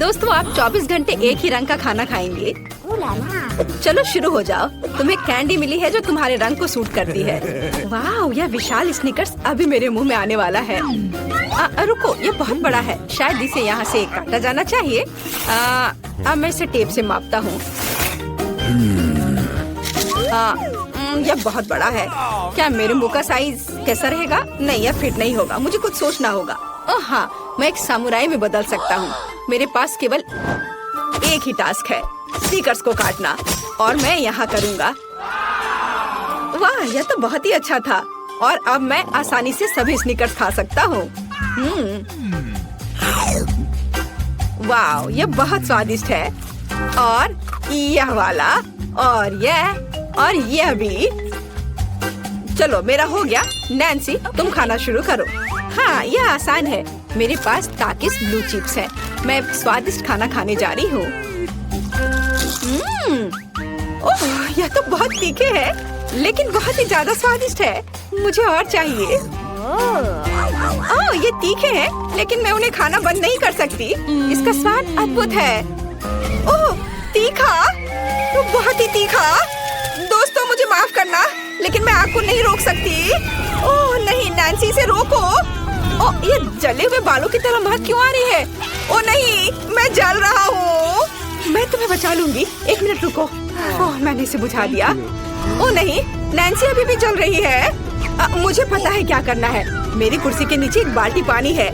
दोस्तों, आप 24 घंटे एक ही रंग का खाना खाएंगे? चलो शुरू हो जाओ। तुम्हें कैंडी मिली है जो तुम्हारे रंग को सूट करती है। वाह, यह विशाल स्निकर्स अभी मेरे मुंह में आने वाला है। रुको, ये बहुत बड़ा है। शायद इसे यहाँ से काटा जाना चाहिए। अब मैं इसे टेप से मापता हूँ। यह बहुत बड़ा है। क्या मेरे मुंह का साइज कैसा रहेगा? नहीं, यह फिट नहीं होगा। मुझे कुछ सोचना होगा। ओह हाँ, मैं एक सामुराई में बदल सकता हूँ। मेरे पास केवल एक ही टास्क है, स्नीकर्स को काटना, और मैं यहाँ करूँगा। वाह, यह तो बहुत ही अच्छा था। और अब मैं आसानी से सभी स्नीकर्स खा सकता हूँ। वाह, यह बहुत स्वादिष्ट है। और यह वाला, और यह भी। चलो, मेरा हो गया। नैन्सी, तुम खाना शुरू करो। हाँ, यह आसान है। मेरे पास ताकिस ब्लू चिप्स है। मैं स्वादिष्ट खाना खाने जा रही हूँ। ओह, यह तो बहुत तीखे है, लेकिन बहुत ही ज्यादा स्वादिष्ट है। मुझे और चाहिए। ओह, ये तीखे हैं, लेकिन मैं उन्हें खाना बंद नहीं कर सकती। इसका स्वाद अद्भुत है। ओह, तीखा, तो बहुत ही तीखा। दोस्तों, मुझे माफ करना, लेकिन मैं आग को नहीं रोक सकती। ओह नहीं, नैन्सी, से रोको। ओह, ये जले हुए बालों की तरह महक क्यों आ रही है? ओह नहीं, मैं जल रहा हूँ। मैं तुम्हें बचा लूंगी। एक मिनट रुको। ओह, मैंने इसे बुझा दिया। ओह नहीं, नैन्सी अभी भी जल रही है। मुझे पता है क्या करना है। मेरी कुर्सी के नीचे एक बाल्टी पानी है।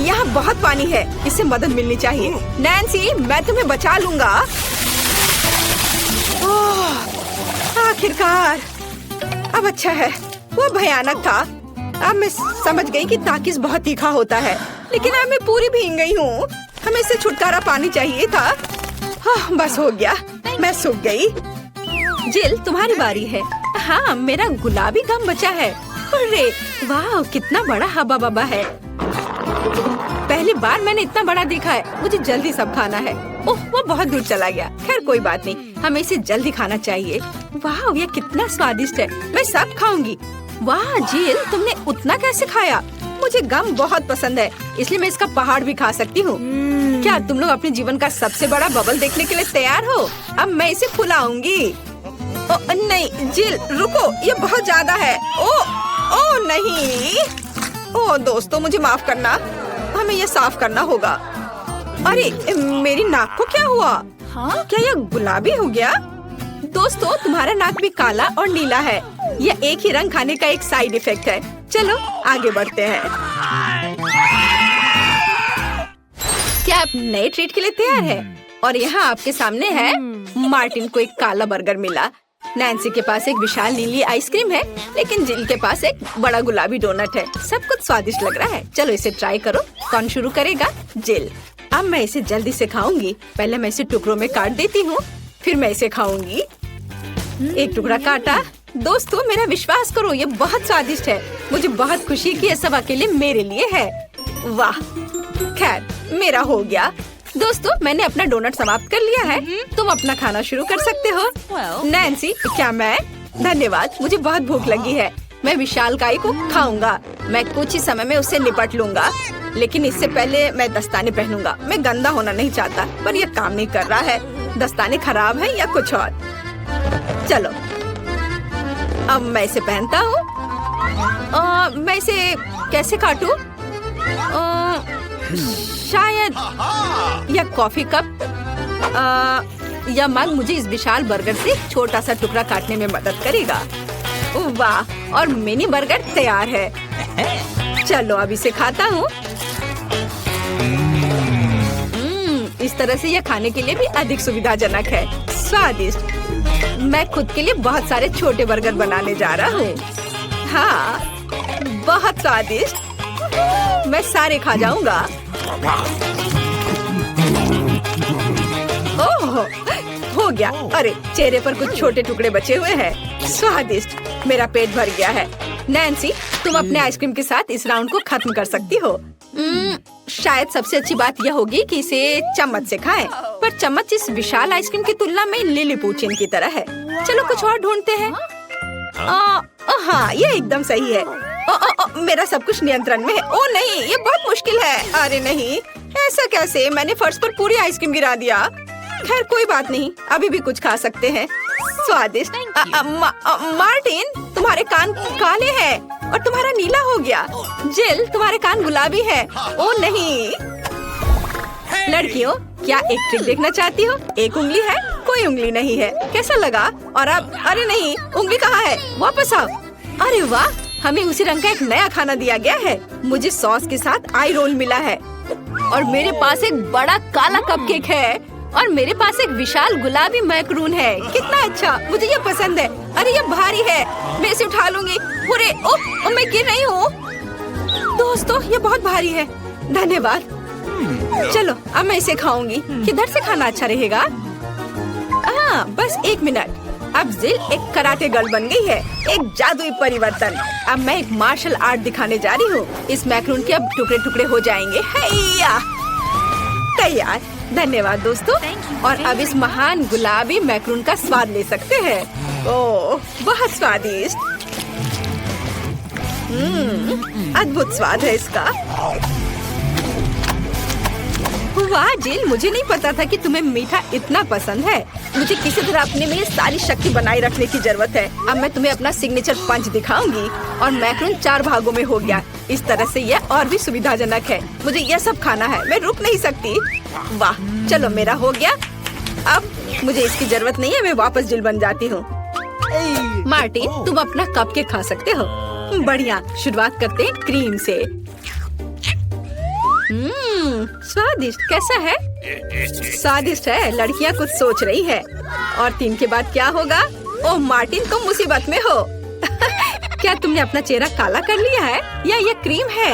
यहाँ बहुत पानी है, इससे मदद मिलनी चाहिए। नैन्सी, मैं तुम्हें बचा लूंगा। ओह, आखिरकार। अब अच्छा है, वो भयानक था। अब मैं समझ गई कि ताकिस बहुत तीखा होता है, लेकिन अब मैं पूरी भीग गई हूँ। हमें इससे छुटकारा पानी चाहिए था। हाँ, बस हो गया, मैं सूख गई। जिल, तुम्हारी बारी है। हाँ, मेरा गुलाबी गम बचा है। अरे वाह, कितना बड़ा हब्बा बब्बा है। पहली बार मैंने इतना बड़ा देखा है। मुझे जल्दी सब खाना है। ओह, वो बहुत दूर चला गया। खैर कोई बात नहीं, हमें इसे जल्दी खाना चाहिए। वाह, ये कितना स्वादिष्ट है। मैं सब खाऊंगी। वाह जिल, तुमने उतना कैसे खाया? मुझे गम बहुत पसंद है, इसलिए मैं इसका पहाड़ भी खा सकती हूँ। क्या तुम लोग अपने जीवन का सबसे बड़ा बबल देखने के लिए तैयार हो? अब मैं इसे फुलाऊंगी। नहीं जिल, रुको, ये बहुत ज्यादा है। ओ नहीं। ओ दोस्तों, मुझे माफ करना, हमें ये साफ करना होगा। अरे मेरी नाक को क्या हुआ? हाँ? क्या यह गुलाबी हो गया? दोस्तों, तुम्हारा नाक भी काला और नीला है। यह एक ही रंग खाने का एक साइड इफेक्ट है। चलो आगे बढ़ते हैं। क्या आप नए ट्रीट के लिए तैयार हैं? और यहाँ आपके सामने है। मार्टिन को एक काला बर्गर मिला। नैन्सी के पास एक विशाल नीली आइसक्रीम है, लेकिन जिल के पास एक बड़ा गुलाबी डोनट है। सब कुछ स्वादिष्ट लग रहा है। चलो इसे ट्राई करो। कौन शुरू करेगा? जिल। अब मैं इसे जल्दी से खाऊंगी। पहले मैं इसे टुकड़ों में काट देती हूँ, फिर मैं इसे खाऊंगी। एक टुकड़ा काटा। दोस्तों, मेरा विश्वास करो, ये बहुत स्वादिष्ट है। मुझे बहुत खुशी कि ये सब अकेले मेरे लिए है। वाह, खैर मेरा हो गया। दोस्तों, मैंने अपना डोनट समाप्त कर लिया है। तुम अपना खाना शुरू कर सकते हो। नैन्सी, क्या मैं? धन्यवाद, मुझे बहुत भूख लगी है। मैं विशालकाय को खाऊंगा। मैं कुछ ही समय में उससे निपट लूंगा, लेकिन इससे पहले मैं दस्ताने पहनूंगा। मैं गंदा होना नहीं चाहता, पर यह काम नहीं कर रहा है। दस्ताने खराब है या कुछ और। चलो, अब मैं इसे पहनता हूँ। मैं इसे कैसे काटूं? शायद यह कॉफी कप या मग मुझे इस विशाल बर्गर से छोटा सा टुकड़ा काटने में मदद करेगा। वाह, और मिनी बर्गर तैयार है। चलो अब इसे खाता हूँ। इस तरह से यह खाने के लिए भी अधिक सुविधाजनक है। स्वादिष्ट। मैं खुद के लिए बहुत सारे छोटे बर्गर बनाने जा रहा हूँ। हाँ, बहुत स्वादिष्ट। मैं सारे खा जाऊंगा। ओह, हो गया। अरे चेहरे पर कुछ छोटे टुकड़े बचे हुए हैं। स्वादिष्ट। मेरा पेट भर गया है। नैन्सी, तुम अपने आइसक्रीम के साथ इस राउंड को खत्म कर सकती हो। शायद सबसे अच्छी बात यह होगी कि इसे चम्मच से खाएं, पर चम्मच इस विशाल आइसक्रीम की तुलना में लिलीपुचिन की तरह है। चलो कुछ और ढूंढते हैं। हाँ, ये एकदम सही है। मेरा सब कुछ नियंत्रण में है। ओ नहीं, ये बहुत मुश्किल है। अरे नहीं, ऐसा कैसे? मैंने फर्श पर पूरी आइसक्रीम गिरा दिया। खैर कोई बात नहीं, अभी भी कुछ खा सकते हैं। स्वादिष्ट। मार्टिन, तुम्हारे कान काले हैं और तुम्हारा नीला हो गया। जिल, तुम्हारे कान गुलाबी है। ओ नहीं। लड़कियों, क्या एक ट्रिक देखना चाहती हो? एक उंगली है, कोई उंगली नहीं है। कैसा लगा? और अब अरे नहीं, उंगली कहाँ है? वापस आओ। अरे वाह, हमें उसी रंग का एक नया खाना दिया गया है। मुझे सॉस के साथ आई रोल मिला है और मेरे पास एक बड़ा काला कपकेक है और मेरे पास एक विशाल गुलाबी मैक्रून है। कितना अच्छा, मुझे ये पसंद है। अरे ये भारी है, मैं इसे उठा लूंगी। पूरे ओह, मैं गिर रही हूँ। दोस्तों, ये बहुत भारी है। धन्यवाद। चलो, अब मैं इसे खाऊंगी। किधर से खाना अच्छा रहेगा? बस एक मिनट। अब जिल एक कराटे गर्ल बन गई है, एक जादुई परिवर्तन। अब मैं एक मार्शल आर्ट दिखाने जा रही हूँ। इस मैक्रून के अब टुकड़े टुकड़े हो जाएंगे। हैया, तैयार। धन्यवाद दोस्तों। और अब इस महान गुलाबी मैक्रून का स्वाद ले सकते हैं। ओह, बहुत स्वादिष्ट। अद्भुत स्वाद है इसका। वाह जिल, मुझे नहीं पता था कि तुम्हें मीठा इतना पसंद है। मुझे किसी तरह अपने में सारी शक्ति बनाए रखने की जरूरत है। अब मैं तुम्हें अपना सिग्नेचर पंच दिखाऊंगी और मैक्रून 4 भागों में हो गया। इस तरह से यह और भी सुविधाजनक है। मुझे यह सब खाना है, मैं रुक नहीं सकती। वाह, चलो मेरा हो गया। अब मुझे इसकी जरूरत नहीं है, मैं वापस जिल बन जाती हूँ। मार्टिन, तुम अपना कपकेक खा सकते हो। बढ़िया, शुरुआत करते हैं क्रीम से। स्वादिष्ट। कैसा है? स्वादिष्ट है। लड़कियाँ कुछ सोच रही है। और 3 के बाद क्या होगा? ओह मार्टिन, तुम मुसीबत में हो। क्या तुमने अपना चेहरा काला कर लिया है या ये क्रीम है?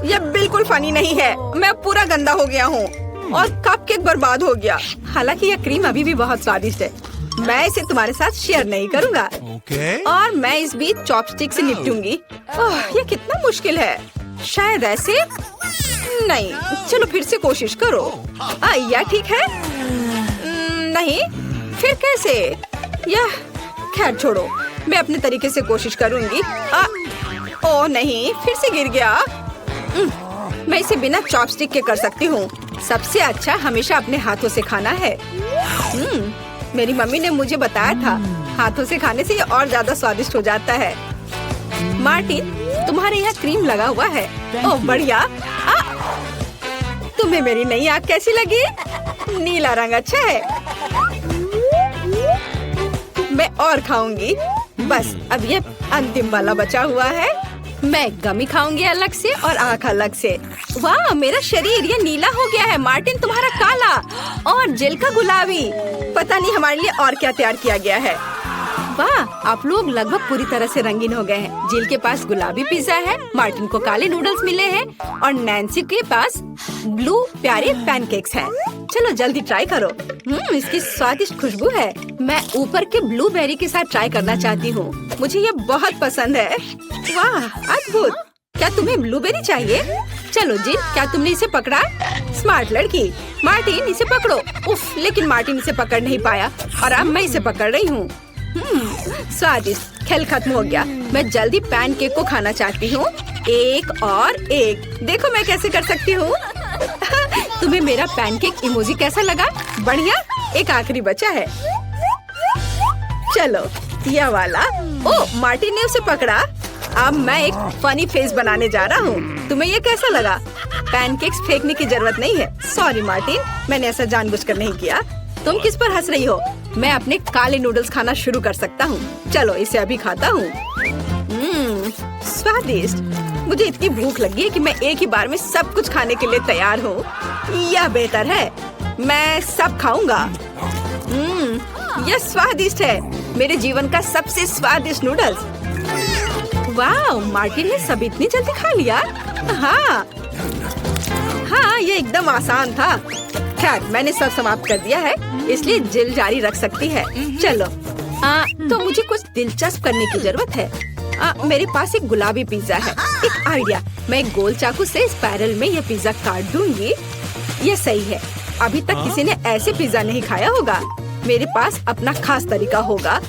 यह बिल्कुल फनी नहीं है। मैं पूरा गंदा हो गया हूँ और कपकेक बर्बाद हो गया। हालांकि यह क्रीम अभी भी बहुत स्वादिष्ट है। मैं इसे तुम्हारे साथ शेयर नहीं करूँगा। और मैं इस बीच चॉपस्टिक से निपटूंगी। ओह, ये कितना मुश्किल है। शायद ऐसे नहीं। चलो फिर से कोशिश करो। यह ठीक है? नहीं, फिर कैसे? यह खैर छोड़ो, मैं अपने तरीके से कोशिश करूंगी। ओह नहीं, फिर से गिर गया। मैं इसे बिना चॉपस्टिक के कर सकती हूँ। सबसे अच्छा हमेशा अपने हाथों से खाना है। मेरी मम्मी ने मुझे बताया था, हाथों से खाने से ये और ज्यादा स्वादिष्ट हो जाता है। मार्टिन, तुम्हारे यहाँ क्रीम लगा हुआ है। ओह बढ़िया। तुम्हें मेरी नई आँख कैसी लगी? नीला रंग अच्छा है। मैं और खाऊंगी। बस अब ये अंतिम वाला बचा हुआ है। मैं गमी खाऊंगी अलग से और आँख अलग से। वाह, मेरा शरीर ये नीला हो गया है। मार्टिन, तुम्हारा काला और जिल का गुलाबी। पता नहीं हमारे लिए और क्या तैयार किया गया है। वाह, आप लोग लगभग पूरी तरह से रंगीन हो गए हैं। जिल के पास गुलाबी पिज्जा है, मार्टिन को काले नूडल्स मिले हैं और नैन्सी के पास ब्लू प्यारे पैनकेक्स हैं। चलो जल्दी ट्राई करो। इसकी स्वादिष्ट खुशबू है। मैं ऊपर के ब्लूबेरी के साथ ट्राई करना चाहती हूँ। मुझे ये बहुत पसंद है। वाह, अद्भुत। क्या तुम्हें ब्लूबेरी चाहिए? चलो जिल, क्या तुमने इसे पकड़ा? स्मार्ट लड़की। मार्टिन, इसे पकड़ो। उफ, लेकिन मार्टिन इसे पकड़ नहीं पाया और अब मैं इसे पकड़ रही हूँ। स्वादिष्ट। खेल खत्म हो गया। मैं जल्दी पैनकेक को खाना चाहती हूँ। एक और एक। देखो मैं कैसे कर सकती हूँ। तुम्हें मेरा पैनकेक इमोजी कैसा लगा? बढ़िया। एक आखिरी बचा है। चलो यह वाला। ओह, मार्टिन ने उसे पकड़ा। अब मैं एक फनी फेस बनाने जा रहा हूँ। तुम्हें ये कैसा लगा? पैनकेक्स फेंकने की जरूरत नहीं है। सॉरी मार्टिन, मैंने ऐसा जानबूझकर नहीं किया। तुम किस पर हंस रही हो? मैं अपने काले नूडल्स खाना शुरू कर सकता हूँ। चलो इसे अभी खाता हूँ। स्वादिष्ट। मुझे इतनी भूख लगी है कि मैं एक ही बार में सब कुछ खाने के लिए तैयार हूँ। यह बेहतर है, मैं सब खाऊंगा। यह स्वादिष्ट है। मेरे जीवन का सबसे स्वादिष्ट नूडल्स। वाह, मार्टिन ने सब इतनी जल्दी खा लिया। हाँ, ये एकदम आसान था। खैर, मैंने सब समाप्त कर दिया है, इसलिए जिल जारी रख सकती है। चलो, तो मुझे कुछ दिलचस्प करने की जरूरत है। मेरे पास एक गुलाबी पिज्जा है। एक आइडिया, मैं एक गोल चाकू से स्पाइरल में यह पिज्जा काट दूंगी। यह सही है। अभी तक किसी ने ऐसे पिज्जा नहीं खाया होगा। मेरे पास अपना खास तरीका होगा।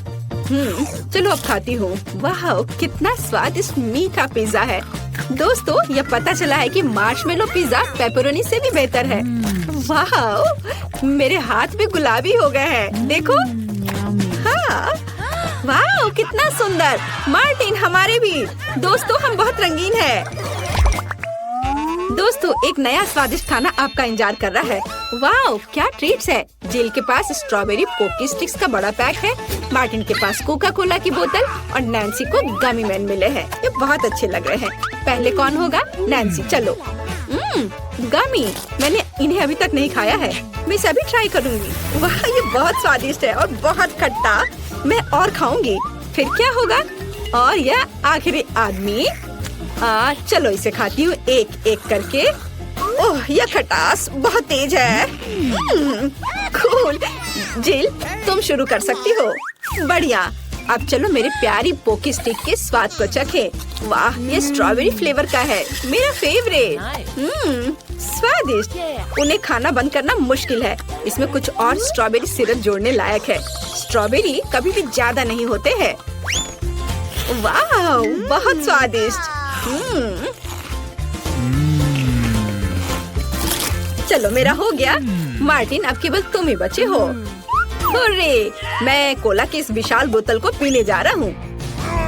चलो अब खाती हूँ। वाह, कितना स्वादिष्ट मीठा पिज्जा है। दोस्तों, यह पता चला है कि मार्शमेलो पिज्जा पेपरोनी से भी बेहतर है। वाह, मेरे हाथ भी गुलाबी हो गए हैं। देखो। हाँ, वाह, कितना सुंदर। मार्टिन, हमारे भी। दोस्तों, हम बहुत रंगीन हैं। दोस्तों, एक नया स्वादिष्ट खाना आपका इंतजार कर रहा है। वाह, क्या ट्रीट्स है। जिल के पास स्ट्रॉबेरी पोकी स्टिक्स का बड़ा पैक है। मार्टिन के पास कोका कोला की बोतल और नैन्सी को गमी मैन मिले हैं। ये बहुत अच्छे लग रहे हैं। पहले कौन होगा? नैन्सी, चलो। गमी, मैंने इन्हें अभी तक नहीं खाया है। मैं इसे अभी ट्राई करूंगी। वाह, ये बहुत स्वादिष्ट है और बहुत खट्टा। मैं और खाऊंगी। फिर क्या होगा? और यह आखिरी आदमी। चलो इसे खाती हूँ एक एक करके। ओह, यह खटास बहुत तेज है। कूल। जिल, तुम शुरू कर सकती हो। बढ़िया। अब चलो मेरे प्यारी पोकी स्टिक के स्वाद को चखें। वाह, ये स्ट्रॉबेरी फ्लेवर का है, मेरा फेवरेट। स्वादिष्ट। उन्हें खाना बंद करना मुश्किल है। इसमें कुछ और स्ट्रॉबेरी सिरप जोड़ने लायक है। स्ट्रॉबेरी कभी भी ज्यादा नहीं होते हैं। वाह, बहुत स्वादिष्ट। चलो, मेरा हो गया। मार्टिन, अब केवल तुम ही बचे हो। हुर्रे, मैं कोला की इस विशाल बोतल को पीने जा रहा हूँ।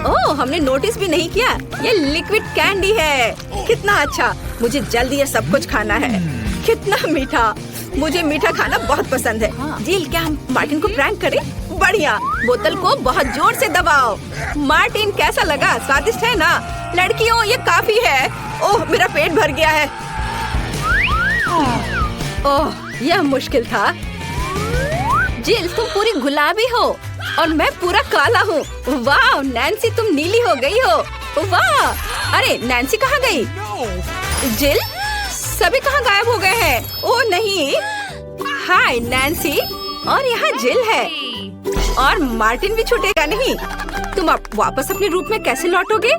ओह, हमने नोटिस भी नहीं किया। ये लिक्विड कैंडी है। कितना अच्छा। मुझे जल्दी ये सब कुछ खाना है। कितना मीठा। मुझे मीठा खाना बहुत पसंद है। जिल, क्या हम मार्टिन को प्रैंक करें? बढ़िया। बोतल को बहुत जोर से दबाओ। मार्टिन, कैसा लगा? स्वादिष्ट है ना? लड़कियों, ये काफी है। ओह, मेरा पेट भर गया है। ओह, यह मुश्किल था। जिल, तुम पूरी गुलाबी हो और मैं पूरा काला हूँ। वाह, नैन्सी, तुम नीली हो गई हो। वाह, अरे नैन्सी कहाँ गई? जिल, सभी कहाँ गायब हो गए हैं? ओह नहीं। हाय नैन्सी, और यहाँ जिल है और मार्टिन भी छूटेगा नहीं। तुम अब वापस अपने रूप में कैसे लौटोगे?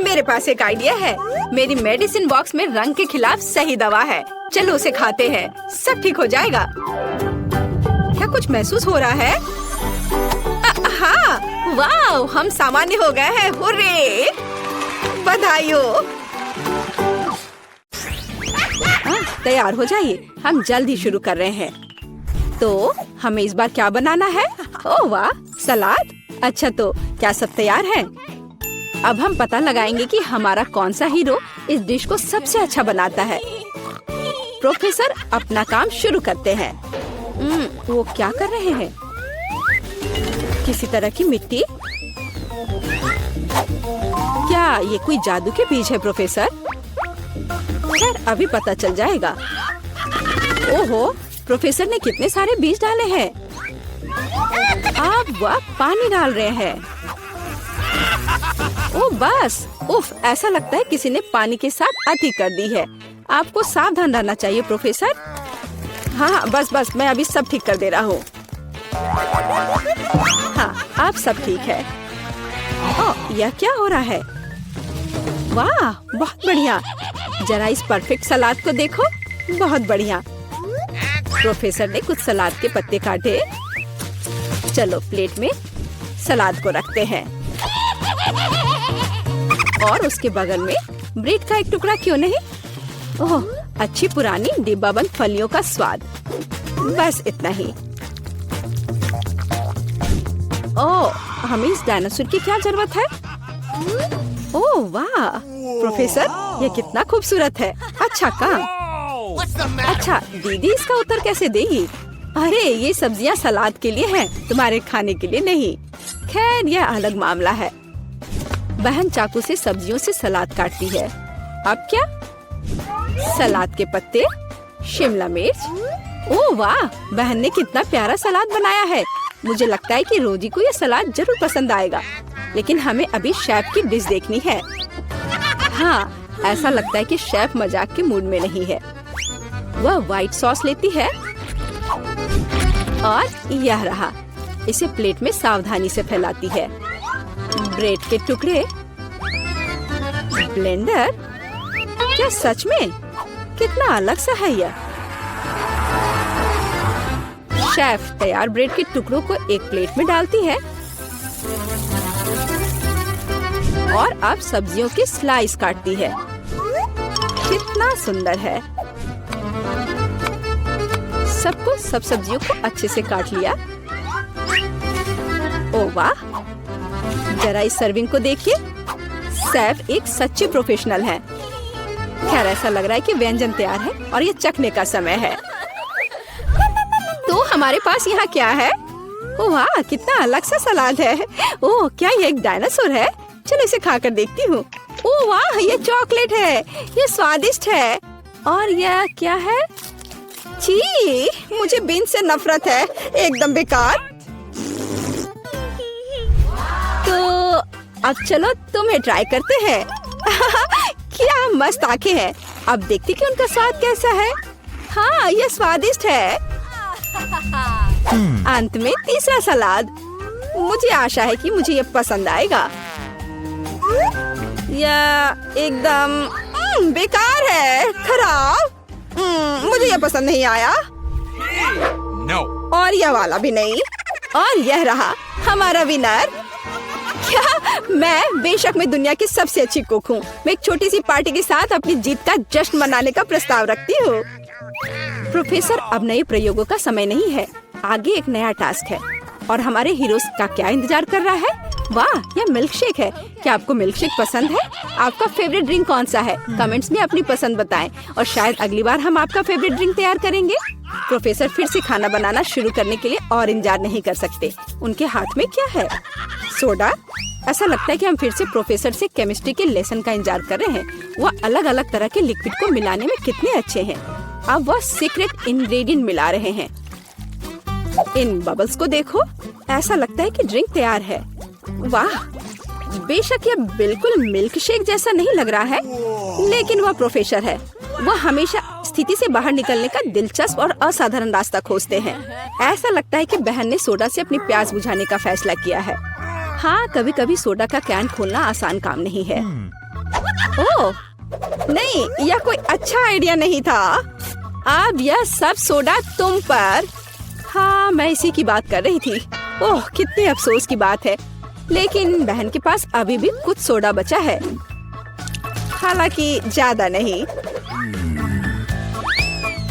मेरे पास एक आइडिया है। मेरी मेडिसिन बॉक्स में रंग के खिलाफ सही दवा है। चलो उसे खाते हैं, सब ठीक हो जाएगा। क्या कुछ महसूस हो रहा है? हाँ, वाह, हम सामान्य हो गए हैं। हुर्रे, बधाई हो। तैयार हो जाइए, हम जल्द ही शुरू कर रहे हैं। तो हमें इस बार क्या बनाना है? ओह वाह, सलाद। अच्छा, तो क्या सब तैयार है? अब हम पता लगाएंगे कि हमारा कौन सा हीरो इस डिश को सबसे अच्छा बनाता है। प्रोफेसर, अपना काम शुरू करते हैं। वो क्या कर रहे हैं? किसी तरह की मिट्टी। क्या ये कोई जादू के बीज है प्रोफेसर? खैर, अभी पता चल जाएगा। ओहो, प्रोफेसर ने कितने सारे बीज डाले हैं। अब वह पानी डाल रहे हैं। ओह बस, उफ, ऐसा लगता है किसी ने पानी के साथ अति कर दी है। आपको सावधान रहना चाहिए प्रोफेसर। हाँ, बस बस, मैं अभी सब ठीक कर दे रहा हूँ। हाँ, अब सब ठीक है। ओह, यह क्या हो रहा है? वाह, बहुत बढ़िया। जरा इस परफेक्ट सलाद को देखो। बहुत बढ़िया। प्रोफेसर ने कुछ सलाद के पत्ते काटे। चलो प्लेट में सलाद को रखते हैं और उसके बगल में ब्रेड का एक टुकड़ा क्यों नहीं? ओह, अच्छी पुरानी डिब्बाबंद फलियों का स्वाद। बस इतना ही। ओह, हमें इस डायनासोर की क्या जरूरत है? ओह वाह, प्रोफेसर, यह कितना खूबसूरत है। अच्छा काम। अच्छा, दीदी इसका उत्तर कैसे देगी? अरे, ये सब्जियां सलाद के लिए हैं, तुम्हारे खाने के लिए नहीं। खैर, यह अलग मामला है। बहन चाकू से सब्जियों से सलाद काटती है। अब क्या? सलाद के पत्ते, शिमला मिर्च। ओह वाह, बहन ने कितना प्यारा सलाद बनाया है। मुझे लगता है कि रोजी को यह सलाद जरूर पसंद आएगा। लेकिन हमें अभी शेफ की डिश देखनी है। हाँ, ऐसा लगता है कि शेफ मजाक के मूड में नहीं है। वह व्हाइट सॉस लेती है और यह रहा। इसे प्लेट में सावधानी से फैलाती है। ब्रेड के टुकड़े, ब्लेंडर। क्या सच में? कितना अलग सा है यह। शेफ तैयार ब्रेड के टुकड़ों को एक प्लेट में डालती है और अब सब्जियों की स्लाइस काटती है। कितना सुंदर है। सब सब्जियों को अच्छे से काट लिया। ओ वाह, जरा इस सर्विंग को देखिए। शेफ एक सच्ची प्रोफेशनल है। खैर, ऐसा लग रहा है कि व्यंजन तैयार है और ये चखने का समय है। तो हमारे पास यहाँ क्या है? ओह वाह, कितना अलग सा सलाद है। ओह, क्या ये एक डायनासोर है? चलो इसे खाकर देखती हूँ। ओह वाह, ये चॉकलेट है। ये स्वादिष्ट है। और यह क्या है? छी, मुझे बीन्स से नफरत है। एकदम बेकार। तो अब चलो तुम्हें ट्राई करते हैं। क्या मस्त आंखें हैं। अब देखते कि उनका स्वाद कैसा है। हाँ, ये स्वादिष्ट है। अंत में तीसरा सलाद। मुझे आशा है कि मुझे ये पसंद आएगा। यह एकदम बेकार है, खराब। मुझे ये पसंद नहीं आया। No. और यह वाला भी नहीं। और यह रहा हमारा विनर। क्या? मैं बेशक मैं दुनिया की सबसे अच्छी कुक हूँ। मैं एक छोटी सी पार्टी के साथ अपनी जीत का जश्न मनाने का प्रस्ताव रखती हूँ। प्रोफेसर, अब नए प्रयोगों का समय नहीं है। आगे एक नया टास्क है और हमारे हीरोज का क्या इंतजार कर रहा है? वाह, यह मिल्क शेक है। क्या आपको मिल्क शेक पसंद है? आपका फेवरेट ड्रिंक कौन सा है? कमेंट्स में अपनी पसंद बताएं और शायद अगली बार हम आपका फेवरेट ड्रिंक तैयार करेंगे। प्रोफेसर फिर से खाना बनाना शुरू करने के लिए और इंतजार नहीं कर सकते। उनके हाथ में क्या है? सोडा। ऐसा लगता है कि हम फिर से प्रोफेसर से केमिस्ट्री के लेसन का इंतजार कर रहे हैं। वह अलग अलग तरह के लिक्विड को मिलाने में कितने अच्छे हैं। अब वह सीक्रेट इंग्रेडिएंट मिला रहे हैं। इन बबल्स को देखो। ऐसा लगता है कि ड्रिंक तैयार है। वाह, बेशक यह बिल्कुल मिल्क शेक जैसा नहीं लग रहा है, लेकिन वह प्रोफेसर है। वह हमेशा स्थिति से बाहर निकलने का दिलचस्प और असाधारण रास्ता खोजते हैं। ऐसा लगता है कि बहन ने सोडा से अपनी प्यास बुझाने का फैसला किया है। हाँ, कभी कभी सोडा का कैन खोलना आसान काम नहीं है। ओह नहीं, यह कोई अच्छा आइडिया नहीं था। अब यह सब सोडा तुम पर। हाँ, मैं इसी की बात कर रही थी। ओह, कितने अफसोस की बात है। लेकिन बहन के पास अभी भी कुछ सोडा बचा है, हालांकि ज्यादा नहीं।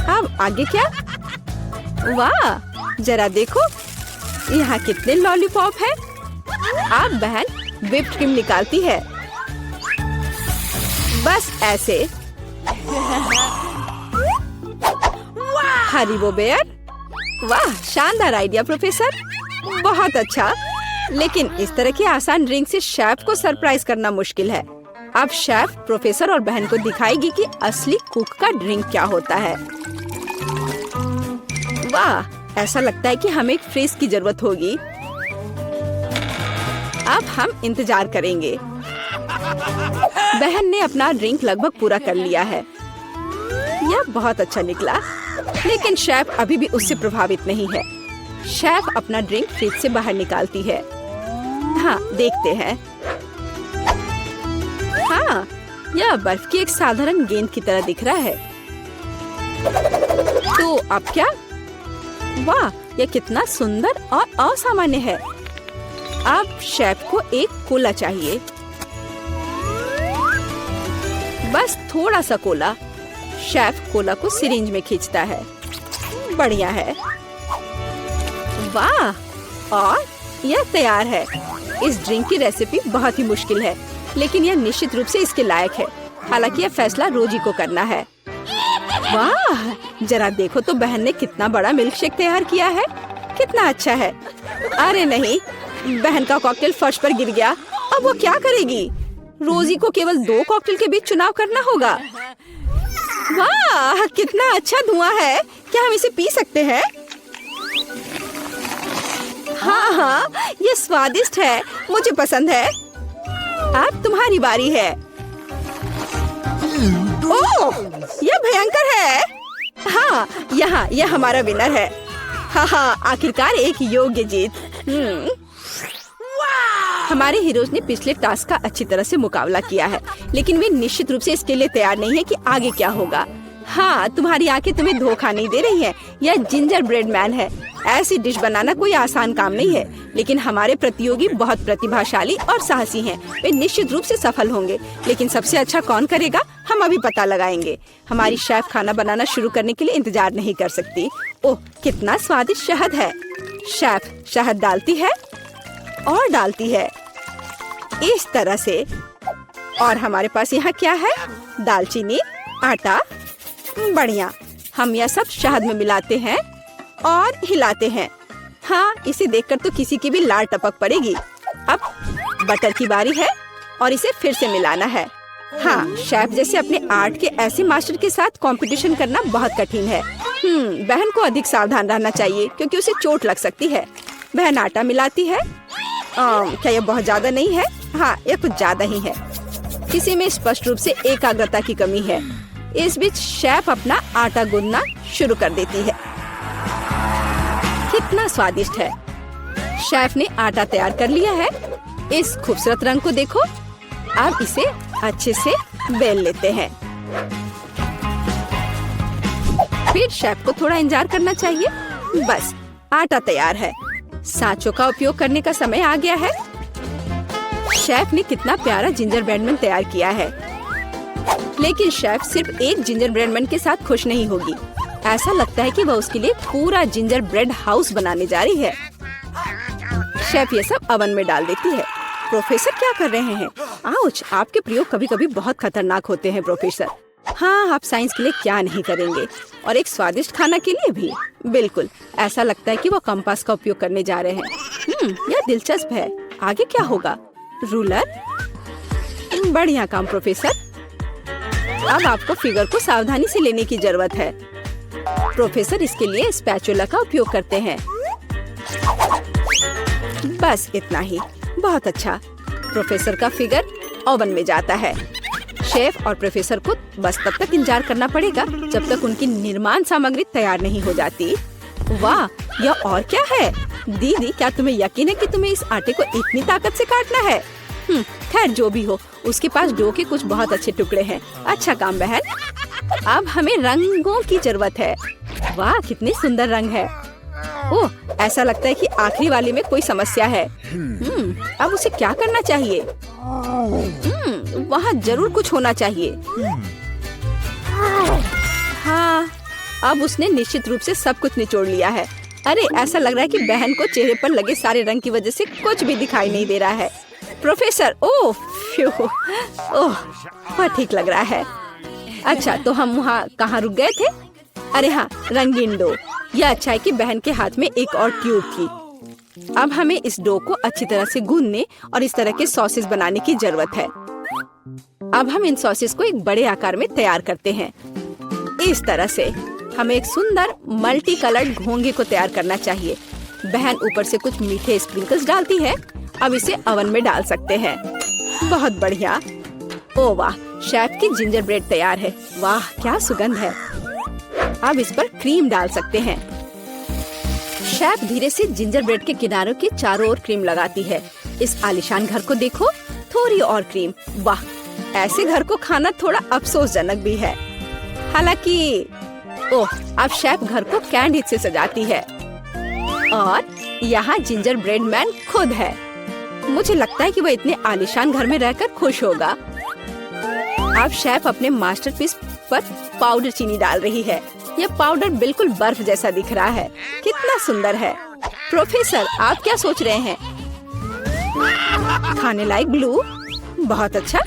अब आगे क्या? वाह, जरा देखो यहाँ कितने लॉलीपॉप है। अब बहन व्हिप्ड क्रीम निकालती है। बस ऐसे। Haribo bear. वाह, शानदार आइडिया प्रोफेसर, बहुत अच्छा। लेकिन इस तरह के आसान ड्रिंक से शेफ को सरप्राइज करना मुश्किल है। अब शेफ प्रोफेसर और बहन को दिखाएगी कि असली कुक का ड्रिंक क्या होता है। वाह, ऐसा लगता है कि हमें एक फ्रिज की जरूरत होगी। अब हम इंतजार करेंगे। बहन ने अपना ड्रिंक लगभग पूरा कर लिया है। यह बहुत अच्छा निकला, लेकिन शेफ अभी भी उससे प्रभावित नहीं है। शेफ अपना ड्रिंक फ्रिज से बाहर निकालती है। हाँ, देखते हैं। हाँ, यह बर्फ की एक साधारण गेंद की तरह दिख रहा है। तो अब क्या? वाह, यह कितना सुंदर और असामान्य है। अब शेफ को एक कोला चाहिए। बस थोड़ा सा कोला। शेफ कोला को सिरिंज में खींचता है। बढ़िया है। वाह, और यह तैयार है। इस ड्रिंक की रेसिपी बहुत ही मुश्किल है, लेकिन यह निश्चित रूप से इसके लायक है। हालांकि यह फैसला रोजी को करना है। वाह, जरा देखो तो बहन ने कितना बड़ा मिल्क शेक तैयार किया है। कितना अच्छा है। अरे नहीं, बहन का कॉकटेल फर्श पर गिर गया। अब वो क्या करेगी? रोजी को केवल 2 कॉकटेल के बीच चुनाव करना होगा। वाह, कितना अच्छा धुआं है। क्या हम इसे पी सकते हैं? हाँ हाँ, ये स्वादिष्ट है, मुझे पसंद है। अब तुम्हारी बारी है। ओह, यह भयंकर है। हाँ, यहाँ यह हमारा विनर है। हाँ हाँ, आखिरकार एक योग्य जीत। हमारे हीरोज ने पिछले टास्क का अच्छी तरह से मुकाबला किया है, लेकिन वे निश्चित रूप से इसके लिए तैयार नहीं है कि आगे क्या होगा। हाँ, तुम्हारी आंखें तुम्हें धोखा नहीं दे रही हैं। यह जिंजर ब्रेड मैन है। ऐसी डिश बनाना कोई आसान काम नहीं है, लेकिन हमारे प्रतियोगी बहुत प्रतिभाशाली और साहसी हैं। वे निश्चित रूप से सफल होंगे, लेकिन सबसे अच्छा कौन करेगा हम अभी पता लगाएंगे। हमारी शेफ खाना बनाना शुरू करने के लिए इंतजार नहीं कर सकती। ओह, कितना स्वादिष्ट शहद है। शेफ शहद डालती है और डालती है इस तरह से। और हमारे पास यहाँ क्या है? दालचीनी, आटा। बढ़िया, हम यह सब शहद में मिलाते हैं और हिलाते हैं। हाँ, इसे देखकर तो किसी की भी लार टपक पड़ेगी। अब बटर की बारी है और इसे फिर से मिलाना है। हाँ, शेफ जैसे अपने आर्ट के ऐसे मास्टर के साथ कंपटीशन करना बहुत कठिन है। बहन को अधिक सावधान रहना चाहिए क्योंकि उसे चोट लग सकती है। बहन आटा मिलाती है। क्या यह बहुत ज्यादा नहीं है? हाँ, यह कुछ ज्यादा ही है। किसी में स्पष्ट रूप से एकाग्रता की कमी है। इस बीच शेफ अपना आटा गूंदना शुरू कर देती है। कितना स्वादिष्ट है। शेफ ने आटा तैयार कर लिया है। इस खूबसूरत रंग को देखो। अब इसे अच्छे से बेल लेते हैं। फिर शेफ को थोड़ा इंतजार करना चाहिए। बस, आटा तैयार है। सांचों का उपयोग करने का समय आ गया है। शेफ ने कितना प्यारा जिंजर ब्रेड मैन तैयार किया है। लेकिन शेफ सिर्फ एक जिंजर ब्रेड मैन के साथ खुश नहीं होगी। ऐसा लगता है कि वह उसके लिए पूरा जिंजर ब्रेड हाउस बनाने जा रही है। शेफ ये सब ओवन में डाल देती है। प्रोफेसर क्या कर रहे हैं? आउच, आपके प्रयोग कभी कभी बहुत खतरनाक होते हैं प्रोफेसर। हाँ, आप साइंस के लिए क्या नहीं करेंगे, और एक स्वादिष्ट खाना के लिए भी। बिल्कुल, ऐसा लगता है कि वो कंपास का उपयोग करने जा रहे हैं। यह दिलचस्प है। आगे क्या होगा? रूलर। बढ़िया काम प्रोफेसर। अब आपको फिगर को सावधानी से लेने की जरूरत है। प्रोफेसर इसके लिए स्पैचुला का उपयोग करते हैं। बस इतना ही। बहुत अच्छा। प्रोफेसर का फिगर ओवन में जाता है। शेफ और प्रोफेसर को बस तब तक इंतजार करना पड़ेगा जब तक उनकी निर्माण सामग्री तैयार नहीं हो जाती। वाह, यह और क्या है? दीदी, क्या तुम्हें यकीन है कि तुम्हें इस आटे को इतनी ताकत से काटना है? खैर, जो भी हो, उसके पास डो के कुछ बहुत अच्छे टुकड़े हैं। अच्छा काम बहन। अब हमें रंगों की जरूरत है। वाह, कितनी सुंदर रंग है। ओह, ऐसा लगता है कि आखिरी वाले में कोई समस्या है। अब उसे क्या करना चाहिए? वहाँ जरूर कुछ होना चाहिए। हाँ, अब उसने निश्चित रूप से सब कुछ निचोड़ लिया है। अरे, ऐसा लग रहा है कि बहन को चेहरे पर लगे सारे रंग की वजह से कुछ भी दिखाई नहीं दे रहा है। प्रोफेसर, ओह, बहुत ठीक लग रहा है। अच्छा, तो हम वहाँ कहाँ रुक गए थे? अरे हाँ, रंगीन डो। यह अच्छा है कि बहन के हाथ में एक और ट्यूब थी। अब हमें इस डो को अच्छी तरह से गूंदने और इस तरह के सॉसेस बनाने की जरूरत है। अब हम इन सॉसेस को एक बड़े आकार में तैयार करते हैं। इस तरह से हमें एक सुंदर मल्टी कलर्ड घोंगे को तैयार करना चाहिए। बहन ऊपर से कुछ मीठे स्प्रिंकल्स डालती है। अब इसे ओवन में डाल सकते हैं। बहुत बढ़िया। ओह वाह, शेफ की जिंजर ब्रेड तैयार है। वाह, क्या सुगंध है। अब इस पर क्रीम डाल सकते हैं। शेफ धीरे से जिंजर ब्रेड के किनारों के चारों ओर क्रीम लगाती है। इस आलीशान घर को देखो, थोड़ी और क्रीम। वाह, ऐसे घर को खाना थोड़ा अफसोसजनक भी है। हालांकि ओह, अब शेफ घर को कैंडी से सजाती है और यहाँ जिंजर ब्रेड मैन खुद है। मुझे लगता है कि वह इतने आलीशान घर में रहकर खुश होगा। अब शेफ अपने मास्टरपीस पर पाउडर चीनी डाल रही है। यह पाउडर बिल्कुल बर्फ जैसा दिख रहा है। कितना सुंदर है। प्रोफेसर, आप क्या सोच रहे हैं? खाने लायक ग्लू। बहुत अच्छा।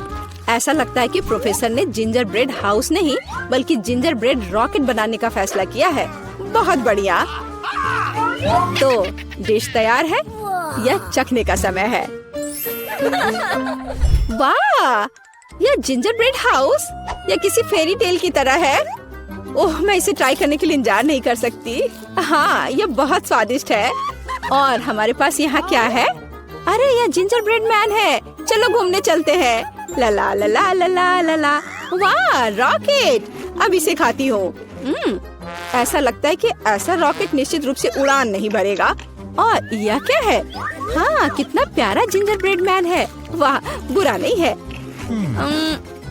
ऐसा लगता है कि प्रोफेसर ने जिंजर ब्रेड हाउस नहीं बल्कि जिंजर ब्रेड रॉकेट बनाने का फैसला किया है। बहुत बढ़िया। तो डिश तैयार है। यह चखने का समय है। वाह, यह जिंजर ब्रेड हाउस या किसी फेरी टेल की तरह है। ओह, मैं इसे ट्राई करने के लिए इंतजार नहीं कर सकती। हाँ, यह बहुत स्वादिष्ट है। और हमारे पास यहाँ क्या है? अरे, यह जिंजर ब्रेड मैन है। चलो घूमने चलते हैं। ला ला ला ला ला ला ला ला। वाह, रॉकेट। अब इसे खाती हूँ। ऐसा लगता है कि ऐसा रॉकेट निश्चित रूप से उड़ान नहीं भरेगा। और यह क्या है? हाँ, कितना प्यारा जिंजर ब्रेड मैन है। वाह, बुरा नहीं है।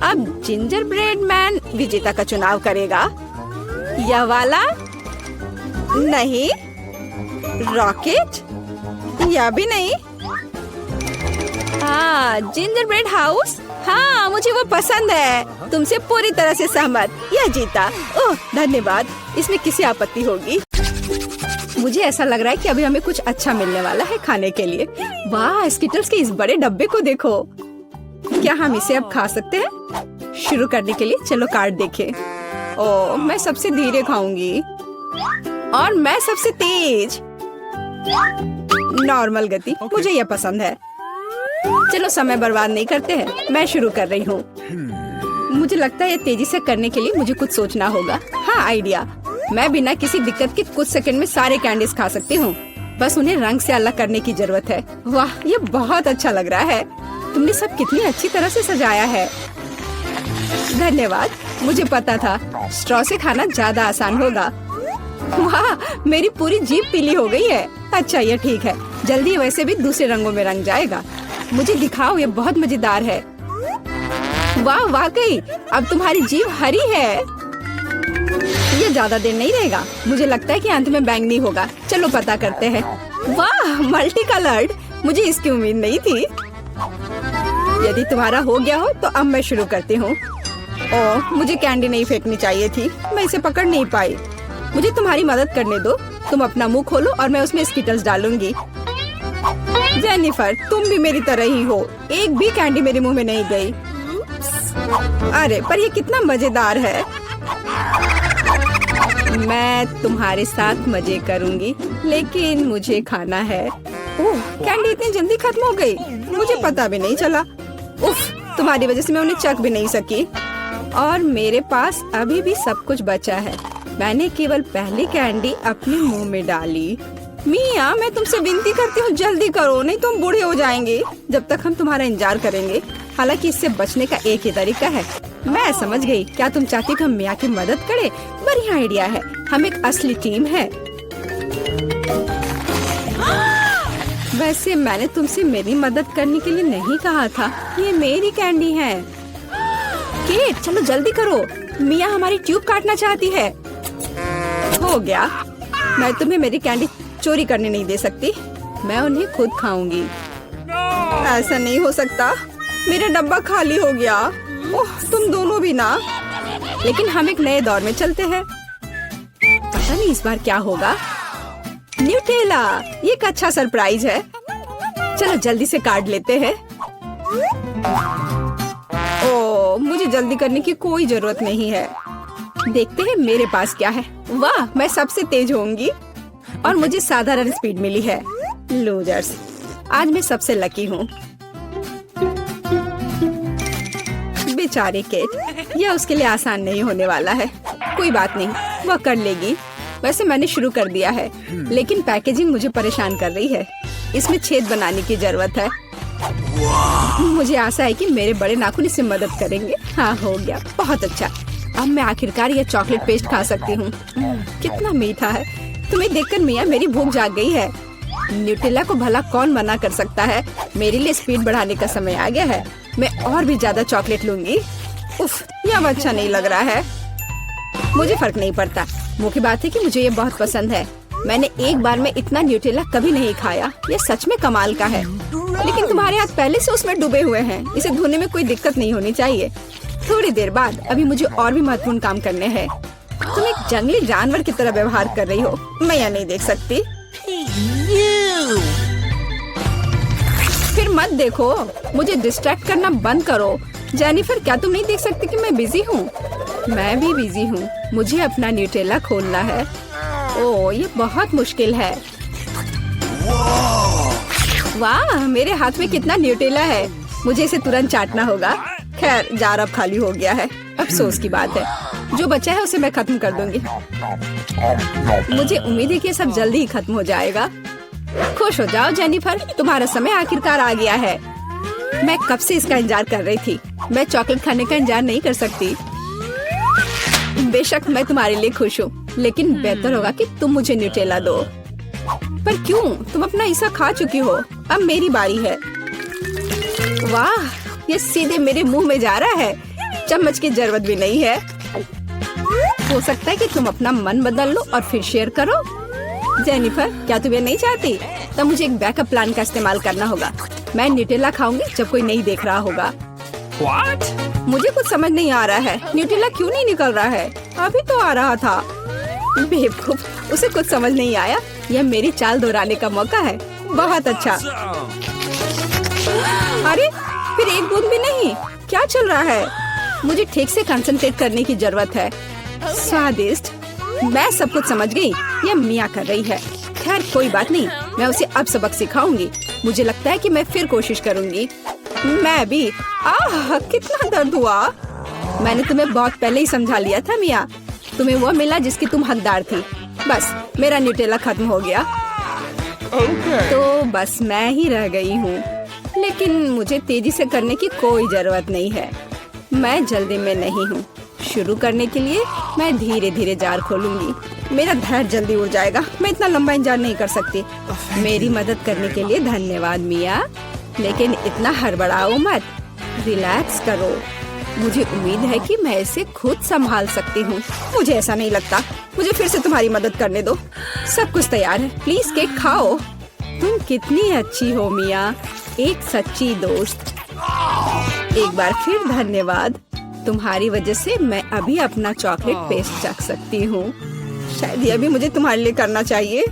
अब जिंजर ब्रेड मैन विजेता का चुनाव करेगा। यह वाला नहीं, रॉकेट? या भी नहीं। हाँ, जिंजर ब्रेड हाउस। हाँ, मुझे वो पसंद है। तुमसे पूरी तरह से सहमत। यह जीता। ओह, धन्यवाद। इसमें किसी आपत्ति होगी? मुझे ऐसा लग रहा है कि अभी हमें कुछ अच्छा मिलने वाला है खाने के लिए। वाह, स्किटल्स के इस बड़े डब्बे को देखो। क्या हम इसे अब खा सकते हैं? शुरू करने के लिए चलो कार्ड देखें। ओह, मैं सबसे धीरे खाऊंगी और मैं सबसे तेज। नॉर्मल गति। मुझे यह पसंद है। चलो समय बर्बाद नहीं करते हैं। मैं शुरू कर रही हूँ। मुझे लगता है ये तेजी से करने के लिए मुझे कुछ सोचना होगा। हाँ, आइडिया। मैं बिना किसी दिक्कत के कुछ सेकंड में सारे कैंडीज खा सकती हूँ। बस उन्हें रंग से अलग करने की जरूरत है। वाह, ये बहुत अच्छा लग रहा है। तुमने सब कितनी अच्छी तरह से सजाया है। धन्यवाद। मुझे पता था स्ट्रॉ से खाना ज्यादा आसान होगा। वाह, मेरी पूरी जीभ पीली हो गई है। अच्छा, ये ठीक है। जल्दी वैसे भी दूसरे रंगों में रंग जाएगा। मुझे दिखाओ, ये बहुत मजेदार है। वाह, वाकई अब तुम्हारी जीभ हरी है। ये ज्यादा देर नहीं रहेगा। मुझे लगता है कि अंत में बैंगनी होगा। चलो पता करते हैं। वाह, मल्टी कलर्ड। मुझे इसकी उम्मीद नहीं थी। यदि तुम्हारा हो गया हो तो अब मैं शुरू करती हूँ। ओह, मुझे कैंडी नहीं फेंकनी चाहिए थी। मैं इसे पकड़ नहीं पाई। मुझे तुम्हारी मदद करने दो। तुम अपना मुंह खोलो और मैं उसमें स्किटल्स डालूंगी। जेनिफर, तुम भी मेरी तरह ही हो। एक भी कैंडी मेरे मुंह में नहीं गई। अरे, पर ये कितना मजेदार है। मैं तुम्हारे साथ मजे करूंगी, लेकिन मुझे खाना है। ओह, कैंडी इतनी जल्दी खत्म हो गई। मुझे पता भी नहीं चला। उफ, तुम्हारी वजह से मैं उन्हें चख भी नहीं सकी। और मेरे पास अभी भी सब कुछ बचा है। मैंने केवल पहली कैंडी अपने मुंह में डाली। मिया, मैं तुमसे विनती करती हूँ, जल्दी करो, नहीं तुम बूढ़े हो जाएंगे जब तक हम तुम्हारा इंतजार करेंगे। हालांकि इससे बचने का एक ही तरीका है। मैं समझ गई। क्या तुम चाहती कि हम मिया की मदद करें? बढ़िया आइडिया है। हम एक असली टीम है। वैसे मैंने तुमसे मेरी मदद करने के लिए नहीं कहा था। ये मेरी कैंडी है। केट, चलो जल्दी करो। मिया हमारी ट्यूब काटना चाहती है। हो गया। मैं तुम्हें मेरी कैंडी चोरी करने नहीं दे सकती। मैं उन्हें खुद खाऊंगी। ऐसा नहीं हो सकता। मेरा डब्बा खाली हो गया। ओह, तुम दोनों भी ना। लेकिन हम एक नए दौर में चलते हैं। पता नहीं इस बार क्या होगा। न्यूटेला, ये एक अच्छा सरप्राइज है। चलो जल्दी से काट लेते हैं। ओह, मुझे जल्दी करने की कोई जरूरत नहीं है। देखते हैं मेरे पास क्या है। वाह, मैं सबसे तेज होंगी और मुझे साधारण स्पीड मिली है। लूजर्स, आज मैं सबसे लकी हूँ। बेचारी केट, यह उसके लिए आसान नहीं होने वाला है। कोई बात नहीं, वह कर लेगी। वैसे मैंने शुरू कर दिया है, लेकिन पैकेजिंग मुझे परेशान कर रही है। इसमें छेद बनाने की जरूरत है। मुझे आशा है कि मेरे बड़े नाखून इससे मदद करेंगे। हाँ, हो गया। बहुत अच्छा। अब मैं आखिरकार यह चॉकलेट पेस्ट खा सकती हूँ। कितना मीठा है। तुम्हें देखकर मिया मेरी भूख जाग गई है। न्यूटेला को भला कौन मना कर सकता है। मेरे लिए स्पीड बढ़ाने का समय आ गया है। मैं और भी ज्यादा चॉकलेट लूंगी। उफ, यह अब अच्छा नहीं लग रहा है। मुझे फर्क नहीं पड़ता। मुख्य बात है कि मुझे ये बहुत पसंद है। मैंने एक बार में इतना न्यूटेला कभी नहीं खाया। ये सच में कमाल का है। लेकिन तुम्हारे हाथ पहले से उसमें डूबे हुए हैं। इसे धोने में कोई दिक्कत नहीं होनी चाहिए। थोड़ी देर बाद अभी मुझे और भी महत्वपूर्ण काम करने हैं। तुम एक जंगली जानवर की तरह व्यवहार कर रही हो। मैं यह नहीं देख सकती। फिर मत देखो। मुझे डिस्ट्रैक्ट करना बंद करो। जेनिफर, क्या तुम नहीं देख सकती कि मैं बिजी हूँ? मैं भी बिजी हूँ। मुझे अपना न्यूटेला खोलना है। ओह, ये बहुत मुश्किल है। वाह, मेरे हाथ में कितना न्यूटेला है। मुझे इसे तुरंत चाटना होगा। खैर, जार अब खाली हो गया है। अफसोस की बात है। जो बचा है उसे मैं खत्म कर दूंगी। मुझे उम्मीद है कि सब जल्दी ही खत्म हो जाएगा। खुश हो जाओ जेनिफर, तुम्हारा समय आखिरकार आ गया है। मैं कब से इसका इंतजार कर रही थी। मैं चॉकलेट खाने का इंतजार नहीं कर सकती। बेशक मैं तुम्हारे लिए खुश हूँ, लेकिन बेहतर होगा कि तुम मुझे न्यूटेला दो। पर क्यों? तुम अपना हिस्सा खा चुकी हो। अब मेरी बारी है। वाह, ये सीधे मेरे मुंह में जा रहा है। चम्मच की जरूरत भी नहीं है। हो सकता है कि तुम अपना मन बदल लो और फिर शेयर करो। जेनिफर, क्या तुम ये नहीं चाहती? तब मुझे एक बैकअप प्लान का इस्तेमाल करना होगा। मैं न्यूटेला खाऊंगी जब कोई नहीं देख रहा होगा। What? मुझे कुछ समझ नहीं आ रहा है, न्यूटेला क्यों नहीं निकल रहा है? अभी तो आ रहा था। बेवकूफ, उसे कुछ समझ नहीं आया। यह मेरी चाल दोहराने का मौका है। बहुत अच्छा। अरे फिर एक बूंद भी नहीं। क्या चल रहा है? मुझे ठीक से कंसंट्रेट करने की जरूरत है। स्वादिष्ट। मैं सब कुछ समझ गई। यह मिया कर रही है। खैर कोई बात नहीं, मैं उसे अब सबक सिखाऊंगी। मुझे लगता है कि मैं फिर कोशिश करूंगी। मैं भी। आह, कितना दर्द हुआ। मैंने तुम्हें बहुत पहले ही समझा लिया था मिया। तुम्हें वो मिला जिसकी तुम हकदार थी। बस मेरा न्यूटेला खत्म हो गया। Okay. तो बस मैं ही रह गई हूँ। लेकिन मुझे तेजी से करने की कोई जरूरत नहीं है। मैं जल्दी में नहीं हूँ। शुरू करने के लिए मैं धीरे धीरे जार खोलूंगी। मेरा धैर्य जल्दी उड़ जाएगा। मैं इतना लंबा इंतजार नहीं कर सकती। मेरी मदद करने के लिए धन्यवाद मिया, लेकिन इतना हड़बड़ाओ मत। रिलैक्स करो। मुझे उम्मीद है कि मैं इसे खुद संभाल सकती हूँ। मुझे ऐसा नहीं लगता। मुझे फिर से तुम्हारी मदद करने दो। सब कुछ तैयार है। प्लीज केक खाओ। तुम कितनी अच्छी हो मिया, एक सच्ची दोस्त। एक बार फिर धन्यवाद। तुम्हारी वजह से मैं अभी अपना चॉकलेट पेस्ट चख सकती हूँ। शायद यह भी मुझे तुम्हारे लिए करना चाहिए।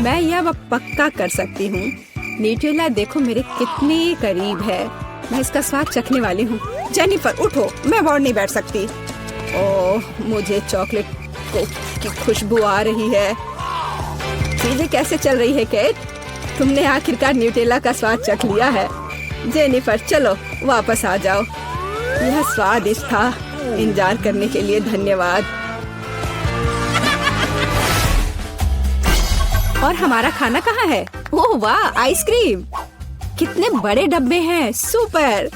मैं यह पक्का कर सकती हूँ। न्यूटेला देखो मेरे कितने करीब है। मैं इसका स्वाद चखने वाली हूँ। जेनिफर उठो, मैं और नहीं बैठ सकती। ओह, मुझे चॉकलेट की खुशबू आ रही है। चीजें कैसे चल रही है केट? तुमने आखिरकार न्यूटेला का स्वाद चख लिया है। जेनिफर चलो वापस आ जाओ। यह स्वादिष्ट था। इंतजार करने के लिए धन्यवाद। और हमारा खाना कहाँ है? ओह वाह, आइसक्रीम। कितने बड़े डब्बे हैं। सुपर।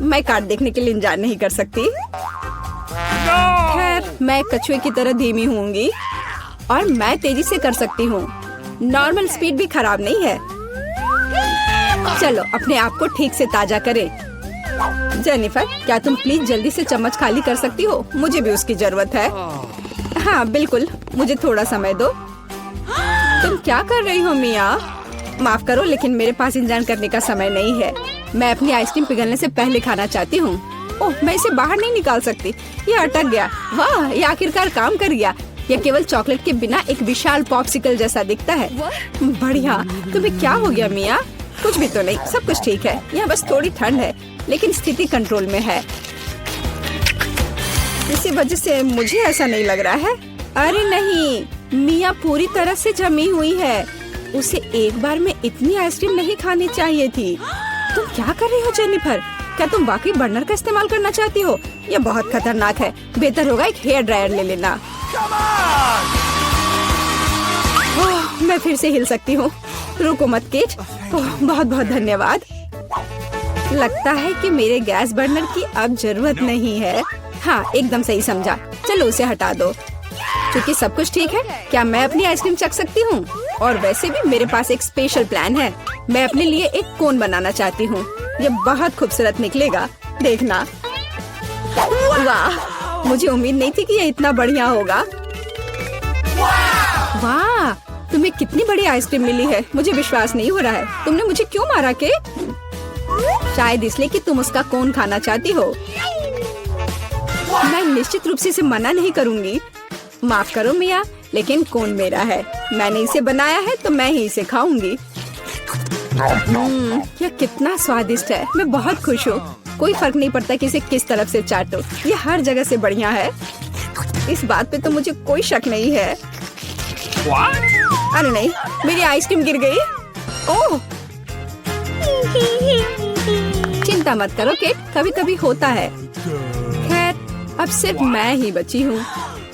मैं कार्ड देखने के लिए इंतजार नहीं कर सकती। खैर मैं कछुए की तरह धीमी होंगी और मैं तेजी से कर सकती हूँ। नॉर्मल स्पीड भी खराब नहीं है। चलो अपने आप को ठीक से ताजा करें। जेनिफर, क्या तुम प्लीज जल्दी से चम्मच खाली कर सकती हो? मुझे भी उसकी जरूरत है। हाँ बिल्कुल, मुझे थोड़ा समय दो। तुम क्या कर रही हो मिया? माफ करो, लेकिन मेरे पास इंतजार करने का समय नहीं है। मैं अपनी आइसक्रीम पिघलने से पहले खाना चाहती हूँ। ओह, मैं इसे बाहर नहीं निकाल सकती। ये अटक गया। वाह, ये आखिरकार काम कर गया। यह केवल चॉकलेट के बिना एक विशाल पॉप्सिकल जैसा दिखता है। बढ़िया। तुम्हें क्या हो गया मिया? कुछ भी तो नहीं, सब कुछ ठीक है। यहाँ बस थोड़ी ठंड है, लेकिन स्थिति कंट्रोल में है। इसी वजह से मुझे ऐसा नहीं लग रहा है। अरे नहीं, मिया पूरी तरह से जमी हुई है। उसे एक बार में इतनी आइसक्रीम नहीं खानी चाहिए थी। तुम क्या कर रही हो जेनिफर? क्या तुम वाकई बर्नर का इस्तेमाल करना चाहती हो? यह बहुत खतरनाक है। बेहतर होगा एक हेयर ड्रायर ले लेना। ओह, मैं फिर से हिल सकती हूँ। रुको मत केट। ओह, बहुत बहुत धन्यवाद। लगता है कि मेरे गैस बर्नर की अब जरूरत नहीं है। हाँ, एकदम सही समझा। चलो उसे हटा दो। क्योंकि सब कुछ ठीक है, क्या मैं अपनी आइसक्रीम चख सकती हूँ? और वैसे भी मेरे पास एक स्पेशल प्लान है। मैं अपने लिए एक कोन बनाना चाहती हूँ। ये बहुत खूबसूरत निकलेगा, देखना। वाह, मुझे उम्मीद नहीं थी कि ये इतना बढ़िया होगा। वाह, तुम्हें कितनी बड़ी आइसक्रीम मिली है। मुझे विश्वास नहीं हो रहा है। तुमने मुझे क्यों मारा के? शायद इसलिए कि तुम उसका कोन खाना चाहती हो। मैं निश्चित रूप से इसे मना नहीं करूँगी। माफ करो मिया, लेकिन कोन मेरा है। मैंने इसे बनाया है तो मैं ही इसे खाऊंगी। यह कितना स्वादिष्ट है। मैं बहुत खुश हूँ। कोई फर्क नहीं पड़ता कि इसे किस तरफ से चाटो। ये हर जगह से बढ़िया है। इस बात पे तो मुझे कोई शक नहीं है। What? अरे नहीं, मेरी आइसक्रीम गिर गई। ओह, चिंता मत करो केट, कभी कभी होता है। खैर अब सिर्फ मैं ही बची हूँ।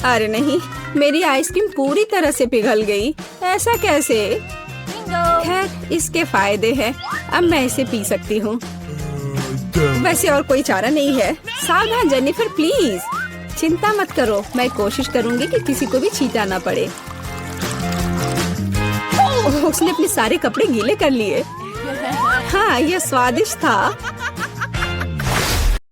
अरे नहीं, मेरी आइसक्रीम पूरी तरह से पिघल गई। ऐसा कैसे? खैर इसके फायदे हैं। अब मैं इसे पी सकती हूँ। वैसे और कोई चारा नहीं है। सावधान जेनिफर, प्लीज। चिंता मत करो, मैं कोशिश करूँगी कि किसी को भी छींटा ना पड़े। उसने अपने सारे कपड़े गीले कर लिए। हाँ, यह स्वादिष्ट था।